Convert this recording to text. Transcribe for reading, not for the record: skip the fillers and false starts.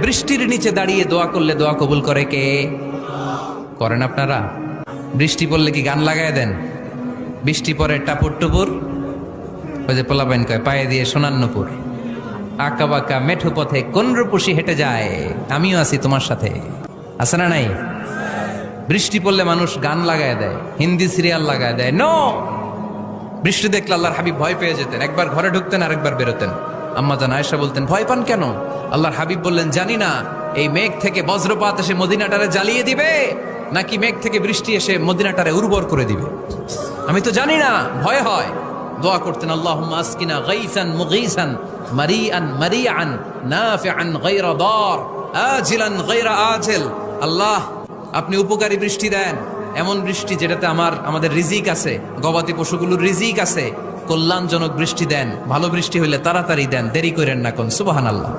বৃষ্টির নিচে দাঁড়িয়ে দোয়া করলে দোয়া কবুল করে কে? করেন আপনারা? বৃষ্টি পড়লে কি গান লাগায় দেন? বৃষ্টি পরে টাপুর টুপুর, ওই যে পোলাপাইন কয় পায়ে দিয়ে সোনান্নপুর, আঁকা বাঁকা মেঠো পথে কোন রূপসী হেঁটে যায়, আমিও আছি তোমার সাথে, আছে না নাই? বৃষ্টি পড়লে মানুষ গান লাগায় দেয়, হিন্দি সিরিয়াল লাগায় দেয়। নো, বৃষ্টি দেখলে আল্লাহর হাবিব ভয় পেয়ে যেতেন, একবার ঘরে ঢুকতেন আর একবার বেরোতেন। আম্মা জান আয়েশা বলতেন, ভয় পান কেন? আল্লাহর হাবিব বললেন, জানি না এই মেঘ থেকে বজ্রপাত এসে মদিনাটারে জ্বালিয়ে দিবে নাকি মেঘ থেকে বৃষ্টি এসে মদিনাটারে উর্বর করে দিবে, আমি তো জানি না, ভয় হয়। দোয়া করতেন, আল্লাহুম্মা আসকিনা গাইসান মুগীসান মারিআন মারিআন নাফিআন গায়রা দার আজিলান গায়রা আজিল। আল্লাহ, আপনি উপকারী বৃষ্টি দেন, এমন বৃষ্টি যেটাতে আমাদের রিজিক আছে, গবাদি পশুগুলোর রিজিক আছে, কল্যাণজনক বৃষ্টি দেন, ভালো বৃষ্টি হইলে তাড়াতাড়ি দেন, দেরি করেন না কোন। সুবহানাল্লাহ।